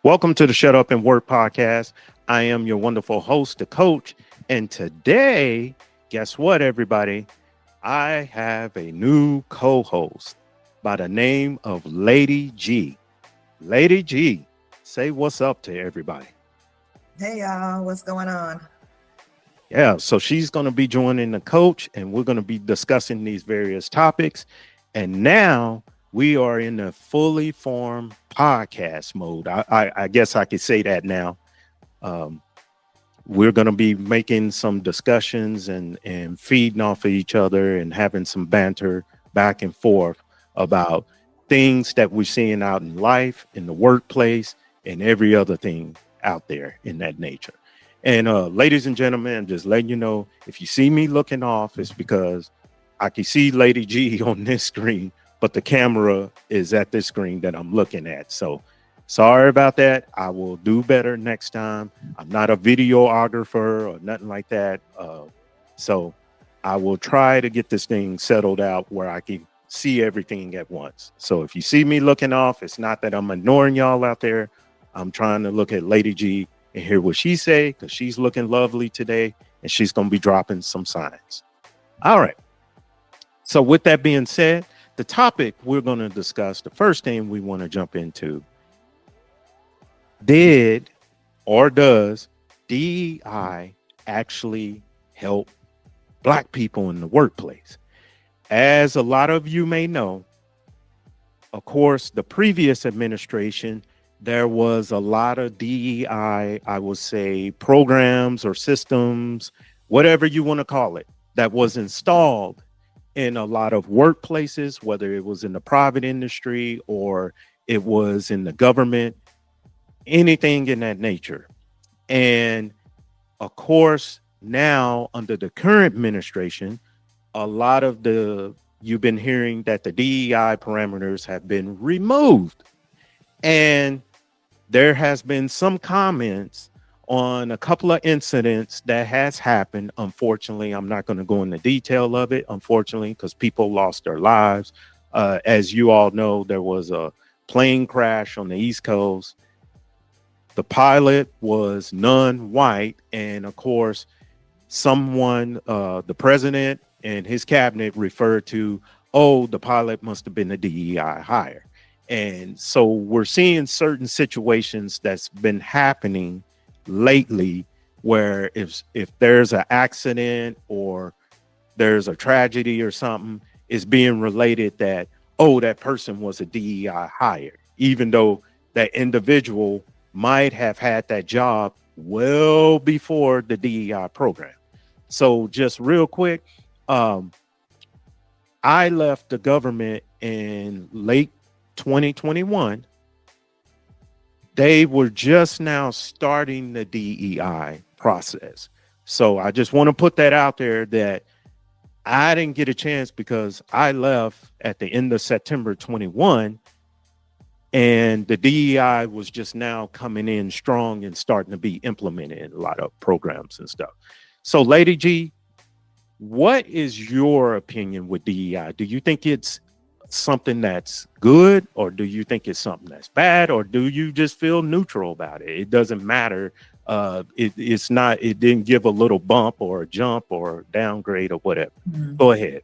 Welcome to the Shut Up and Work podcast. I am your wonderful host, the coach. And today, guess what, everybody? I have a new co-host by the name of Lady G. Lady G, say what's up to everybody. Hey y'all, what's going on? Yeah, so she's going to be joining the coach and we're going to be discussing these various topics. And now we are in a fully formed podcast mode. I guess I could say that now. Um, we're going to be making some discussions and feeding off of each other and having some banter back and forth about things that we're seeing out in life, in the workplace, and every other thing out there in that nature. And ladies and gentlemen, I'm just letting you know, if you see me looking off, it's because I can see Lady G on this screen, but the camera is at this screen that I'm looking at. So sorry about that. I will do better next time. I'm not a videographer or nothing like that. So I will try to get this thing settled out where I can see everything at once. So if you see me looking off, it's not that I'm ignoring y'all out there. I'm trying to look at Lady G and hear what she say, because she's looking lovely today and she's going to be dropping some signs. All right. So with that being said, the topic we're going to discuss, the first thing we want to jump into, did or does DEI actually help Black people in the workplace? As a lot of you may know, of course, the previous administration, there was a lot of DEI, I would say, programs or systems, whatever you want to call it, that was installed in a lot of workplaces, whether it was in the private industry or it was in the government, anything in that nature. And of course, now under the current administration, a lot of you've been hearing that the DEI parameters have been removed. And there has been some comments on a couple of incidents that has happened. Unfortunately, I'm not going to go into detail of it, unfortunately, because people lost their lives. As you all know, there was a plane crash on the East Coast. The pilot was non-white. And of course, the president and his cabinet referred to, the pilot must have been a DEI hire. And so we're seeing certain situations that's been happening lately where if there's an accident or there's a tragedy or something, it's being related that, that person was a DEI hire, even though that individual might have had that job well before the DEI program. So just real quick, I left the government in late 2021. They were just now starting the DEI process. So I just want to put that out there that I didn't get a chance because I left at the end of September 21 and the DEI was just now coming in strong and starting to be implemented in a lot of programs and stuff. So Lady G, what is your opinion with DEI? Do you think it's something that's good, or do you think it's something that's bad, or do you just feel neutral about it? It doesn't matter. It didn't give a little bump or a jump or downgrade or whatever. Mm-hmm. Go ahead.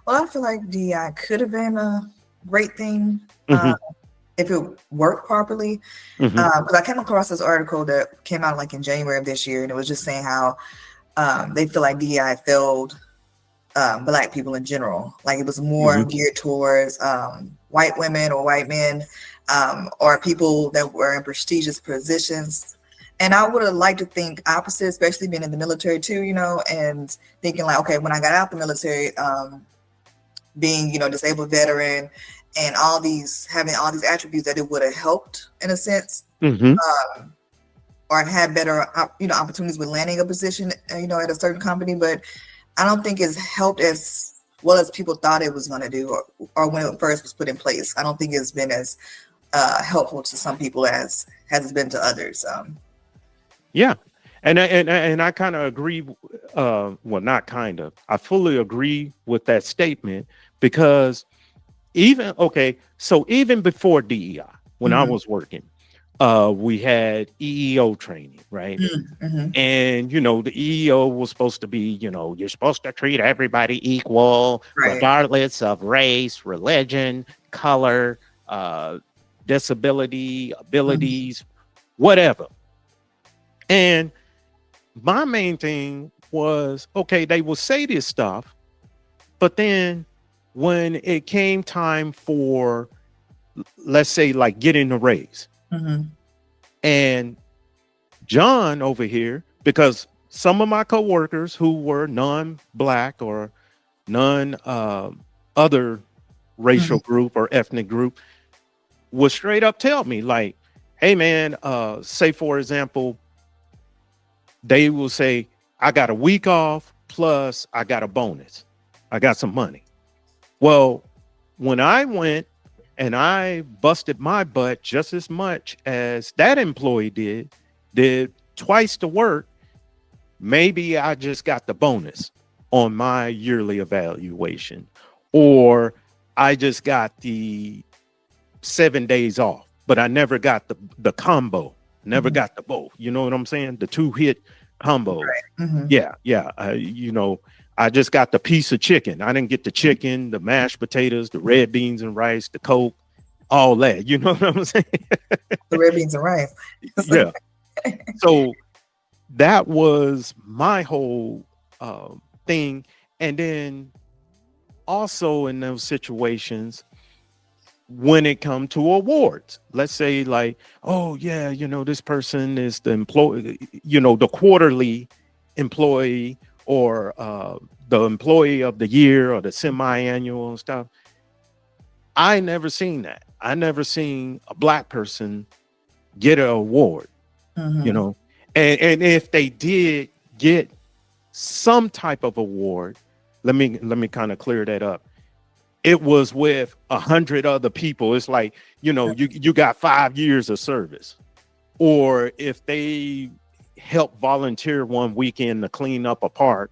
Well, I feel like DEI could have been a great thing if it worked properly. Because I came across this article that came out like in January of this year, and it was just saying how they feel like DEI failed Black people in general. Like it was more geared towards white women or white men or people that were in prestigious positions. And I would have liked to think opposite, especially being in the military too, and thinking like, okay, when I got out the military, being, disabled veteran and having all these attributes, that it would have helped in a sense, or had better, opportunities with landing a position, at a certain company. But I don't think it's helped as well as people thought it was going to do, or when it first was put in place. I don't think it's been as helpful to some people as has been to others. Yeah, and I kind of agree. Well, not kind of. I fully agree with that statement because even before DEI, when I was working, We had EEO training, right? Mm-hmm. And the EEO was supposed to be, you're supposed to treat everybody equal, Right. regardless of race, religion, color, uh, disability, Mm-hmm. abilities, whatever. And my main thing was, okay, they will say this stuff, but then when it came time for, let's say, like getting a raise, Mm-hmm. and John over here, because some of my coworkers who were non-black or none other Mm-hmm. racial group or ethnic group would straight up tell me like, hey man, say for example, they will say, I got a week off plus I got a bonus. I got some money. Well, when I went and I busted my butt just as much as that employee did twice the work, maybe I just got the bonus on my yearly evaluation, or I just got the 7 days off, but I never got the combo, never Mm-hmm. got the both. You know what I'm saying? The two hit combo. Mm-hmm. Yeah, yeah. I just got the piece of chicken. I didn't get the chicken, the mashed potatoes, the red beans and rice, the Coke, all that. You know what I'm saying? The red beans and rice. It's like, Yeah. So that was my whole thing. And then also in those situations, when it come to awards, let's say like, oh yeah, this person is the employee, the quarterly employee, or the employee of the year, or the semi-annual and stuff. I never seen that. I never seen a black person get an award, you mm-hmm. know. And if they did get some type of award, let me kind of clear that up. It was with 100 other people. It's like, you got 5 years of service. Or if they help volunteer one weekend to clean up a park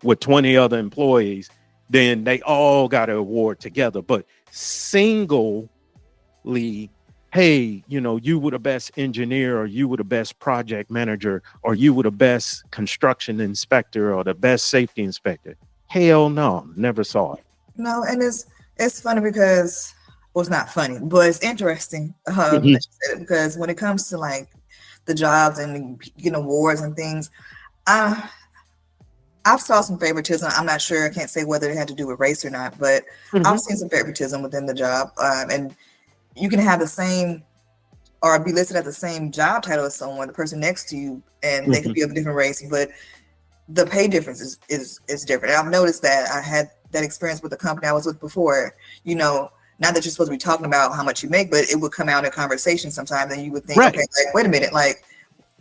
with 20 other employees, then they all got an award together. But singly, hey, you were the best engineer, or you were the best project manager, or you were the best construction inspector, or the best safety inspector. Hell no, never saw it. No, and it's funny because, well, it's not funny, but it's interesting Mhm. that you said it, because when it comes to like the jobs and getting awards and things, I I've saw some favoritism. I'm not sure. I can't say whether it had to do with race or not, but I've Mhm. seen some favoritism within the job. And you can have the same or be listed at the same job title as someone, the person next to you, and they could Mhm. be of a different race, but the pay difference is different. And I've noticed that. I had that experience with the company I was with before. You know, not that you're supposed to be talking about how much you make, but it would come out in conversation sometimes, and you would think, okay, Right. like wait a minute, like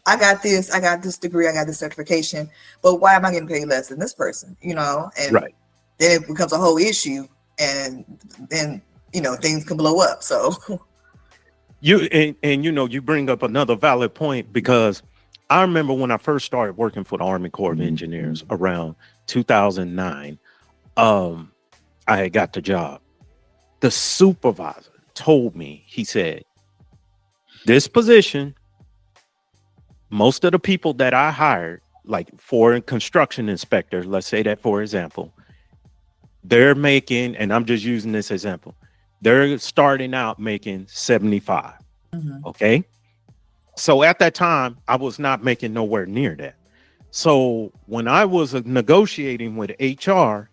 I got this degree, I got this certification, but why am I getting paid less than this person? You know, and Right. then it becomes a whole issue, and then things can blow up. So, And you bring up another valid point, because I remember when I first started working for the Army Corps of Engineers around 2009. Um, I had got the job. The supervisor told me, he said, this position, most of the people that I hired, like for a construction inspector, let's say that for example, they're making, and I'm just using this example, they're starting out making 75. mhm, Okay. So at that time, I was not making nowhere near that. So when I was negotiating with HR,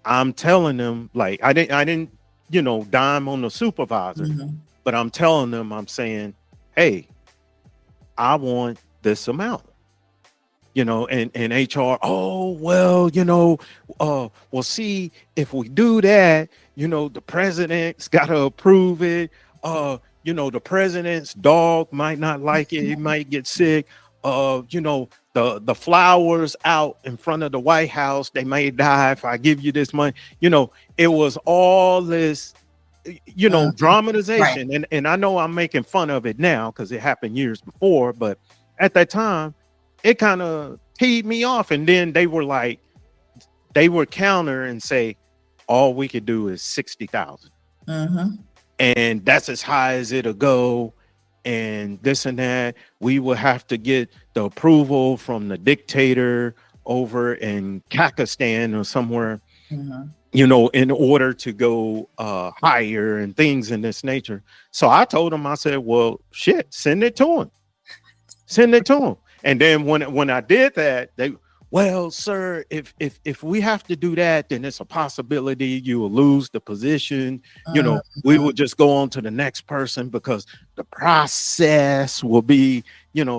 I'm telling them like I didn't dime on the supervisor, mhm, but I'm telling them, I'm saying, hey, I want this amount. And HR, oh well, well, see, if we do that, the president's got to approve it. The president's dog might not like it; he might get sick. The flowers out in front of the White House, they may die if I give you this money. It was all this, right. dramatization, and I know I'm making fun of it now because it happened years before, but at that time it kind of teed me off. And then they were counter and say, all we could do is 60,000. Mhm, And that's as high as it'll go. and this and that. We will have to get the approval from the dictator over in Pakistan or somewhere, Mhm. in order to go higher and things in this nature. So I told him, I said, well, shit, send it to him. Send it to him. And then when I did that, they, well, sir, if we have to do that, then it's a possibility you will lose the position. We will Mhm. just go on to the next person because the process will be,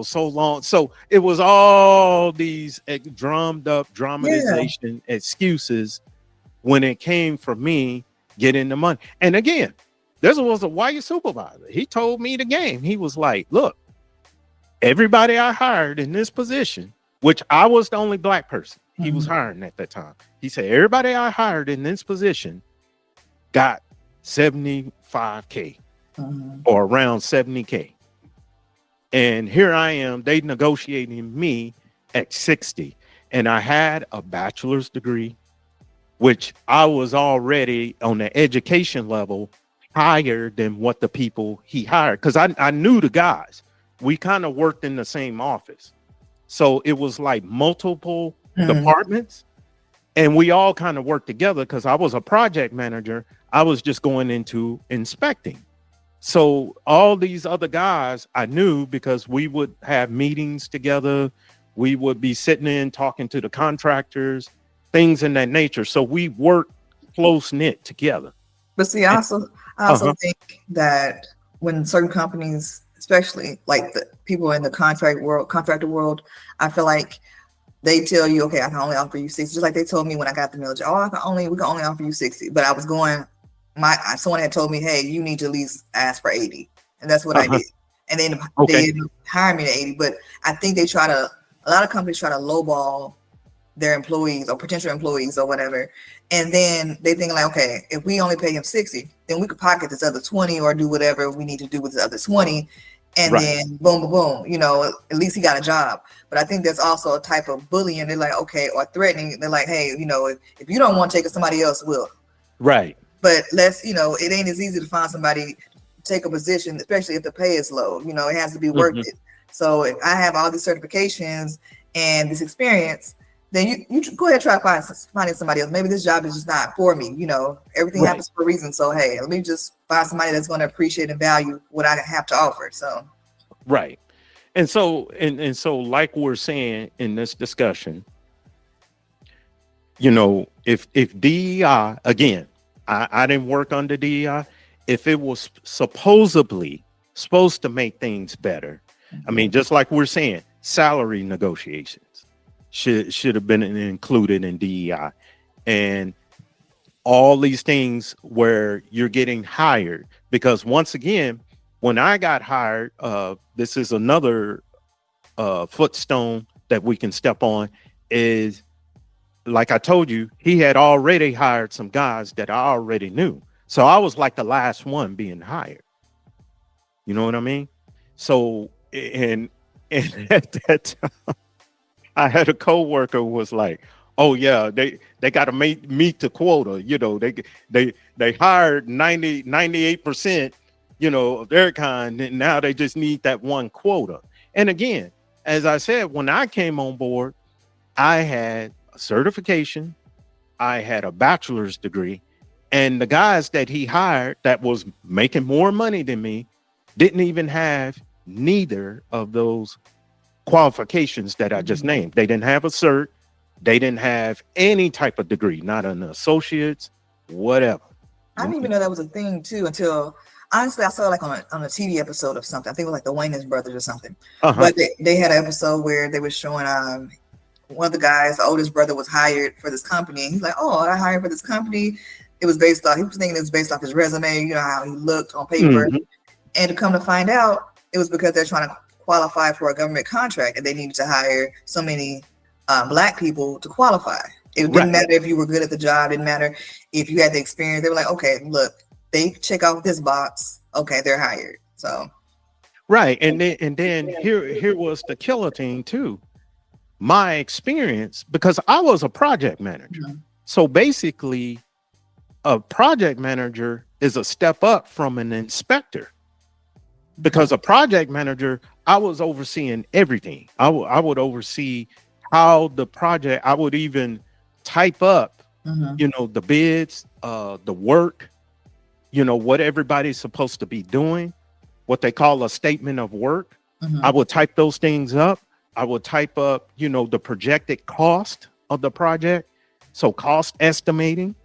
so long. So it was all these drummed up Yeah. dramatization excuses when it came for me getting the money. And again, this was a white supervisor. He told me the game. He was like, look, everybody I hired in this position, which I was the only black person he was Mhm. hiring at that time. He said, everybody I hired in this position got 75K Mhm. or around 70K. And here I am, they negotiating me at 60. And I had a bachelor's degree, which I was already on the education level higher than what the people he hired. Because I knew the guys. We kind of worked in the same office. So it was like multiple Mhm. departments, and we all kind of worked together because I was a project manager. I was just going into inspecting. So all these other guys I knew because we would have meetings together. We would be sitting in talking to the contractors, things in that nature. So we worked close knit together. But see, And, I also uh-huh. think that when certain companies, especially like the people in the contractor world, I feel like they tell you, okay, I can only offer you 60. Just like they told me when I got the military, oh, we can only offer you 60. But I was going, someone had told me, hey, you need to at least ask for 80, and that's what I Uh-huh. did. And then Okay. they hired me to 80. But I think a lot of companies try to lowball their employees or potential employees or whatever. And then they think like, okay, if we only pay him 60, then we could pocket this other 20 or do whatever we need to do with the other 20. And Right. then boom, boom, boom, at least he got a job. But I think there's also a type of bullying. They're like, okay, or threatening. They're like, hey, if you don't want to take it, somebody else will. Right. But it ain't as easy to find somebody to take a position, especially if the pay is low. It has to be worth Hmm. it. So if I have all these certifications and this experience, then you go ahead and try finding somebody else. Maybe this job is just not for me. Everything Right. happens for a reason. So hey, let me just find somebody that's going to appreciate and value what I have to offer. So Right. And so like we're saying in this discussion, if DEI, again, I didn't work under DEI. If it was supposedly supposed to make things better, I mean, just like we're saying, salary negotiations should have been included in DEI, and all these things where you're getting hired. Because once again, when I got hired, this is another footstone that we can step on, is like I told you, he had already hired some guys that I already knew. So I was like the last one being hired. You know what I mean? So and at that time, I had a coworker who was like, "Oh yeah, they got to meet the quota. They hired 98%, of their kind, and now they just need that one quota." And again, as I said, when I came on board, I had a certification, I had a bachelor's degree, and the guys that he hired that was making more money than me didn't even have neither of those qualifications that I just named. They didn't have a cert, they didn't have any type of degree, not an associate's, whatever. I didn't even know that was a thing too until honestly I saw it like on a TV episode of something. I think it was like the Wayans brothers or something. Uh-huh. But they had an episode where they were showing one of the guys, the oldest brother, was hired for this company. And he's like, "Oh, I hired for this company." It was based off. He was thinking it was based off his resume. You know how he looked on paper. Mhm. And to come to find out, it was because they're trying to qualify for a government contract, and they needed to hire so many black people to qualify. It didn't Right. matter if you were good at the job. Didn't matter if you had the experience. They were like, "Okay, look, they check off this box. Okay, they're hired." So Right. And then here was the killer thing too. My experience, because I was a project manager. mhm. So basically, a project manager is a step up from an inspector. Okay. because a project manager, I was overseeing everything. I would oversee how the project, I would even type up, Mm-hmm. the bids, the work, what everybody's supposed to be doing, what they call a statement of work. I Mm-hmm. would type those things up. I would type up, the projected cost of the project. So cost estimating,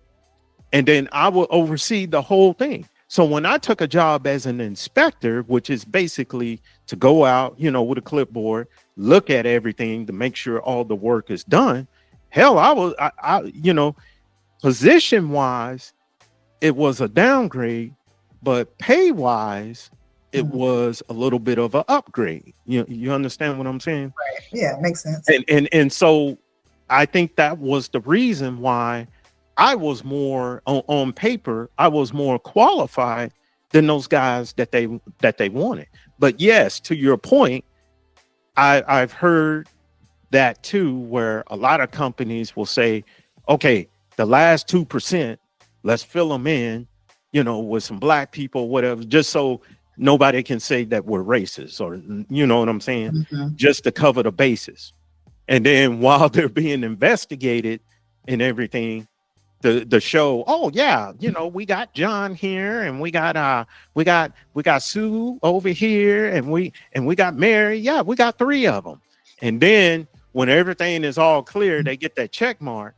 and then I will oversee the whole thing. So when I took a job as an inspector, which is basically to go out, with a clipboard, look at everything to make sure all the work is done. Hell, position wise, it was a downgrade, but pay wise, it Mm-hmm. was a little bit of an upgrade. You understand what I'm saying? Right. Yeah, makes sense. And so I think that was the reason why I was more on paper, I was more qualified than those guys that they wanted. But yes, to your point, I've heard that too, where a lot of companies will say, okay, the last 2%, let's fill them in, with some black people, whatever, just so nobody can say that we're racist, or you know what I'm saying, Mm-hmm. just to cover the bases. And then while they're being investigated and everything, the show, oh yeah, we got John here, and we got Sue over here, and we got Mary. Yeah, we got three of them. And then when everything is all clear, they get that check mark.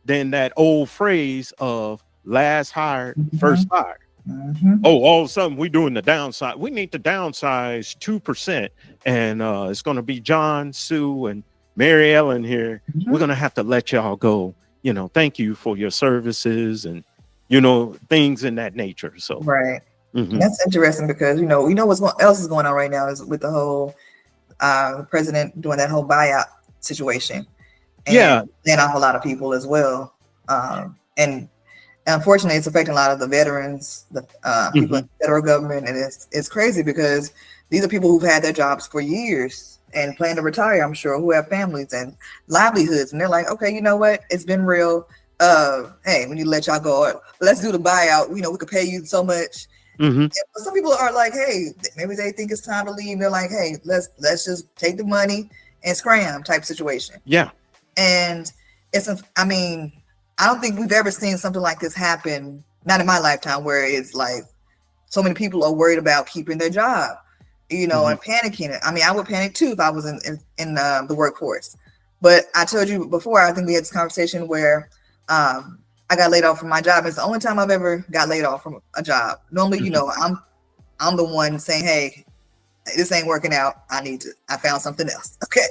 Then that old phrase of last hired, Mm-hmm. first fired. Mm-hmm. Oh, all of a sudden we're doing the downside. We need to downsize 2%. And it's going to be John, Sue, and Mary Ellen here. We're Mm-hmm. going to have to let y'all go. Thank you for your services, and, things in that nature. So, Right. mhm. That's interesting because else is going on right now is with the whole the president doing that whole buyout situation and Yeah. laying off a lot of people as well. And unfortunately, it's affecting a lot of the veterans, the people in Mhm. the federal government, and it's crazy because these are people who've had their jobs for years and plan to retire. I'm sure who have families and livelihoods, and they're like, okay, you know what? It's been real. Hey, we need to let y'all go. Let's do the buyout. We could pay you so much. Mhm. But some people are like, hey, maybe they think it's time to leave. They're like, hey, let's just take the money and scram type situation. Yeah. And I mean, I don't think we've ever seen something like this happen, not in my lifetime, where it's like so many people are worried about keeping their job, Mhm. and panicking. I mean, I would panic too if I was in the workforce. But I told you before, I think we had this conversation where I got laid off from my job. It's the only time I've ever got laid off from a job. Normally, Mhm. I'm the one saying, hey, this ain't working out. I found something else. Okay.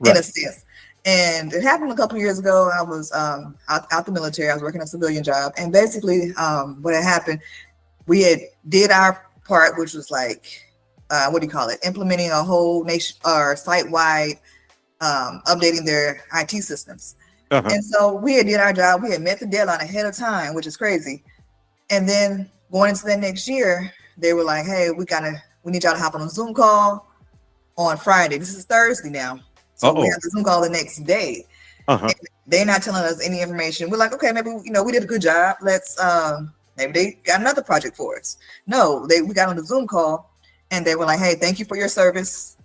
In a Right. sense. And it happened a couple of years ago. I was out the military. I was working a civilian job. And basically, what had happened, we had did our part, which was like, what do you call it? Implementing a whole nation or site wide, updating their IT systems. Uh-huh. And so we had did our job. We had met the deadline ahead of time, which is crazy. And then going into the next year, they were like, hey, we need y'all to hop on a Zoom call on Friday. This is Thursday now. So we Uh-oh. have the Zoom call the next day. Uh-huh. And they're not telling us any information. We're like, okay, maybe we did a good job. Let's maybe they got another project for us. No, we got on the Zoom call and they were like, hey, thank you for your service.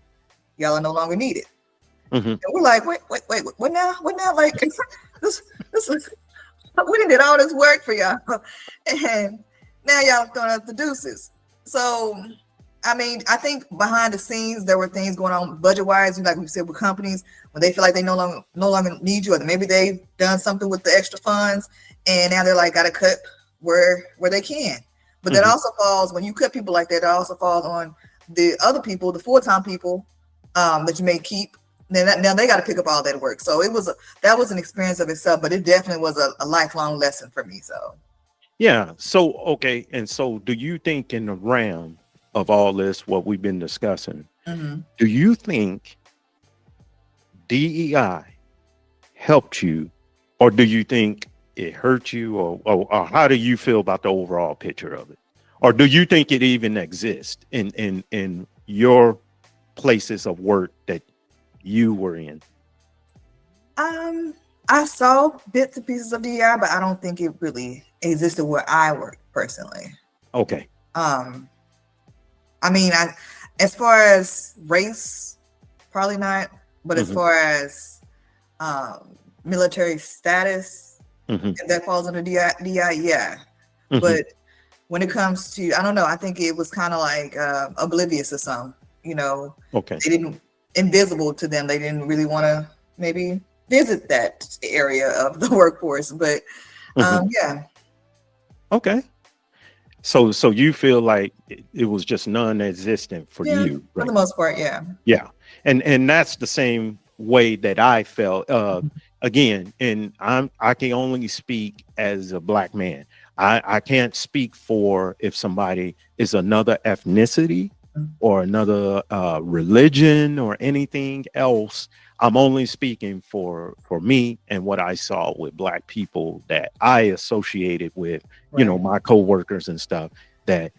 Y'all are no longer needed. Mhm. And we're like, wait, what now? What now? Like this we did all this work for y'all. And now y'all throwing us the deuces. So I mean, I think behind the scenes there were things going on budget wise, like we said with companies when they feel like they no longer need you, or maybe they've done something with the extra funds and now they're like gotta cut where they can. But that Mhm. also falls when you cut people like that, it also falls on the other people, the full-time people that you may keep. Now they got to pick up all that work. So that was an experience of itself, but it definitely was a lifelong lesson for me. So Yeah. So, okay. And so do you think in the realm of all this, what we've been discussing, mm-hmm. do you think DEI helped you, or do you think it hurt you, or how do you feel about the overall picture of it? Or do you think it even exists in your places of work that you were in? um, I saw bits and pieces of DEI, but I don't think it really existed where I work personally. Okay. Um, I mean, as far as race, probably not. But as Hmm. far as military status, Hmm. if that falls under DI, yeah. Hmm. But when it comes to, I don't know, I think it was kind of like oblivious to some. You know, Okay. they didn't, invisible to them. They didn't really want to maybe visit that area of the workforce. But Hmm. yeah, Okay. So you feel like it was just non-existent for yeah, you, for the right? most part, yeah. Yeah. And that's the same way that I felt. Again, and I can only speak as a black man. I can't speak for if somebody is another ethnicity or another religion or anything else. I'm only speaking for me and what I saw with black people that I associated with, Right. my coworkers and stuff, that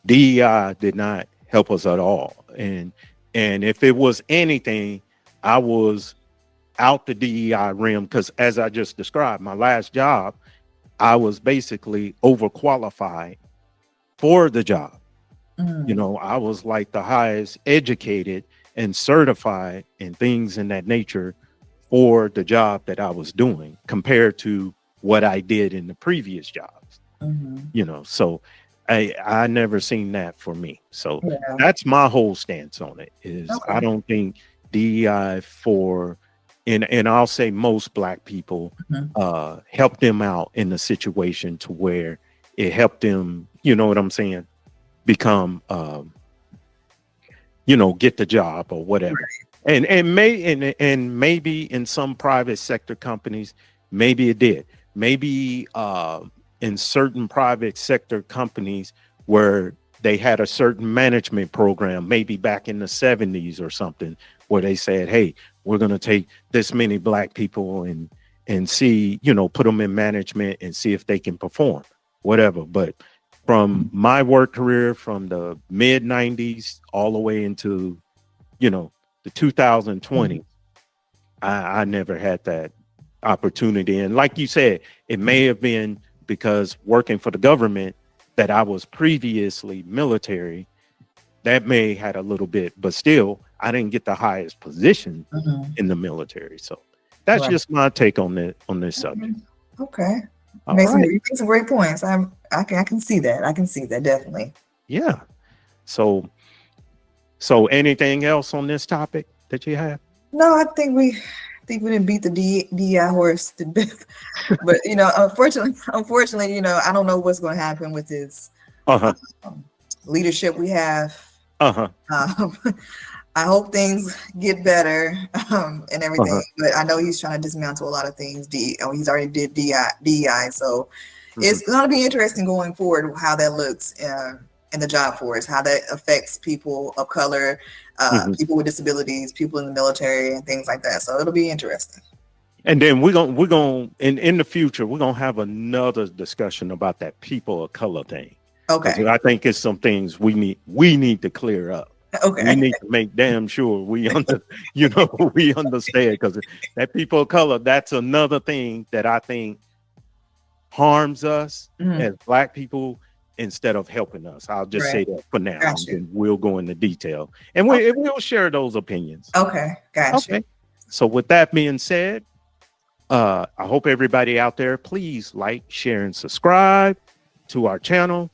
DEI did not help us at all. And if it was anything, I was out the DEI realm because, as I just described, my last job, I was basically overqualified for the job. Mm, I was like the highest educated and certified and things in that nature for the job that I was doing compared to what I did in the previous jobs. hmm. So I never seen that for me. So Yeah. that's my whole stance on it. Is I Okay. don't think DEI for and I'll say most black people Mhm. help them out in the situation to where it helped them, you know what I'm saying, become get the job or whatever. And maybe in some private sector companies, maybe it did. Maybe in certain private sector companies where they had a certain management program, maybe back in the 70s or something, where they said, hey, we're going to take this many black people and see, put them in management and see if they can perform, whatever. But from my work career from the mid 90s all the way into, you know, the Mhm. 2020, I never had that opportunity. And like you said, it may have been because working for the government that I was previously military, that may had a little bit, but still I didn't get the highest position Mhm. in the military. So that's Right. just my take on this subject. Mhm. Okay. All You right. make some great points. I can see that. I can see that definitely. Yeah. So anything else on this topic that you have? No, I think we didn't beat the DEI horse to death. But unfortunately, I don't know what's going to happen with this Uh-huh. um, leadership we have. Uh-huh. Um, I hope things get better and everything. Uh-huh. But I know he's trying to dismantle a lot of things. He's already did DEI, so Mhm. it's going to be interesting going forward how that looks in the job force, how that affects people of color, Mhm. people with disabilities, people in the military, and things like that. So it'll be interesting. And then we're gonna in the future we're gonna have another discussion about that people of color thing because Okay. I think it's some things we need to clear up. We Okay. need to make damn sure we we understand because that people of color, that's another thing that I think harms us as Mhm. black people instead of helping us. I'll just Right. say that for now, Got and you. then we'll go into detail and Okay. we'll share those opinions. Okay. Got you. Okay. So with that being said, I hope everybody out there, please like, share, and subscribe to our channel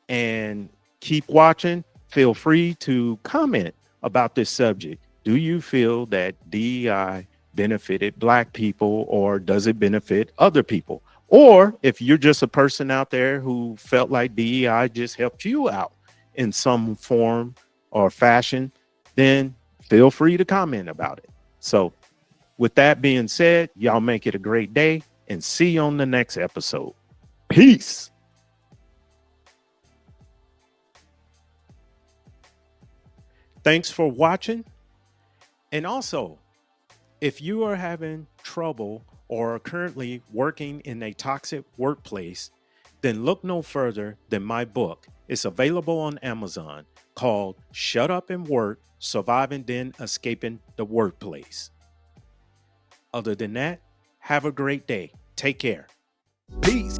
and keep watching. Feel free to comment about this subject. Do you feel that DEI benefited black people or does it benefit other people? Or if you're just a person out there who felt like DEI just helped you out in some form or fashion, then feel free to comment about it. So with that being said, y'all make it a great day and see you on the next episode. Peace. Thanks for watching. And also, if you are having trouble or are currently working in a toxic workplace, then look no further than my book. It's available on Amazon called Shut Up and Work Surviving Then Escaping the Workplace. Other than that, have a great day. Take care. Peace.